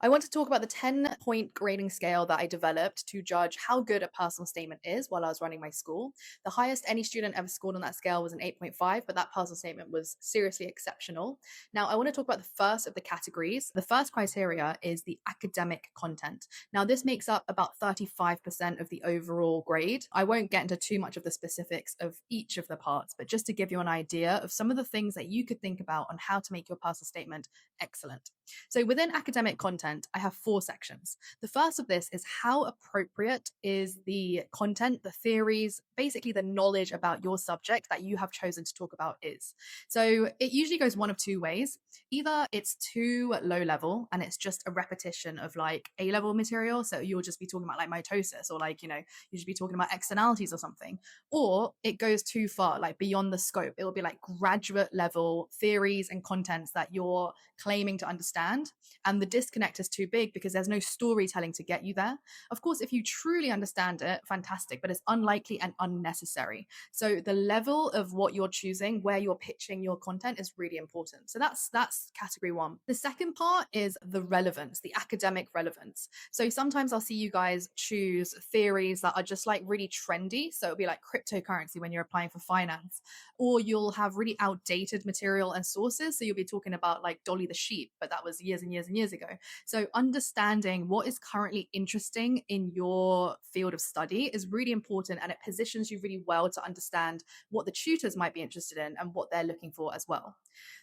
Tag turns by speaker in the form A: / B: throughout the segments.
A: I want to talk about the 10-point grading scale that I developed to judge how good a personal statement is while I was running my school. The highest any student ever scored on that scale was an 8.5, but that personal statement was seriously exceptional. Now, I want to talk about the first of the categories. The first criteria is the academic content. Now, this makes up about 35% of the overall grade. I won't get into too much of the specifics of each of the parts, but just to give you an idea of some of the things that you could think about on how to make your personal statement excellent. So within academic content, I have four sections. The first of this is how appropriate is the content, the theories, basically the knowledge about your subject that you have chosen to talk about is. So it usually goes one of two ways. Either it's too low level and it's just a repetition of like A level material. So you'll just be talking about like mitosis or like, you should be talking about externalities or something. Or it goes too far, like beyond the scope. It will be like graduate level theories and contents that you're claiming to understand. And the disconnect is too big because there's no storytelling to get you there. Of course, if you truly understand it, fantastic, but it's unlikely and unnecessary. So the level of what you're choosing, where you're pitching your content is really important. So that's category one. The second part is the relevance, the academic relevance. So sometimes I'll see you guys choose theories that are just like really trendy. So it'll be like cryptocurrency when you're applying for finance, or you'll have really outdated material and sources. So you'll be talking about like Dolly the sheep, but that was years and years and years ago. So understanding what is currently interesting in your field of study is really important, and it positions you really well to understand what the tutors might be interested in and what they're looking for as well.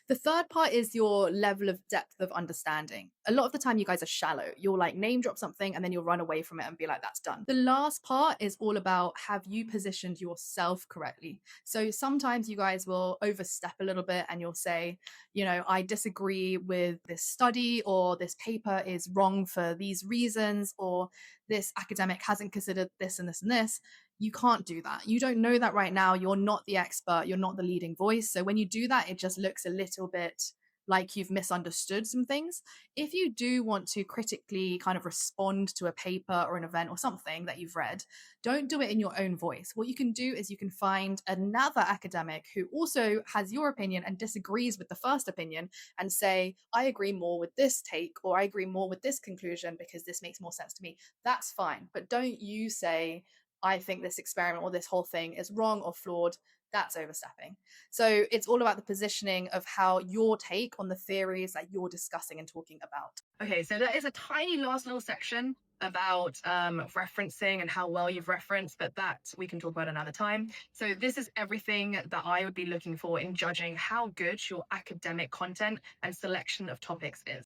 A: The third part is your level of depth of understanding. A lot of the time, you guys are shallow. You'll like name drop something and then you'll run away from it and be like, that's done. The last part is all about have you positioned yourself correctly? So sometimes you guys will overstep a little bit and you'll say, I disagree with this study, or this paper is wrong for these reasons, or this academic hasn't considered this and this and this. You can't do that. You don't know that right now. You're not the expert. You're not the leading voice. So when you do that, it just looks a little bit like you've misunderstood some things. If you do want to critically kind of respond to a paper or an event or something that you've read, don't do it in your own voice. What you can do is you can find another academic who also has your opinion and disagrees with the first opinion and say, I agree more with this take, or I agree more with this conclusion because this makes more sense to me. That's fine. But don't you say, I think this experiment or this whole thing is wrong or flawed. That's overstepping. So it's all about the positioning of how your take on the theories that you're discussing and talking about.
B: Okay, so there is a tiny last little section about referencing and how well you've referenced, but that we can talk about another time. So this is everything that I would be looking for in judging how good your academic content and selection of topics is.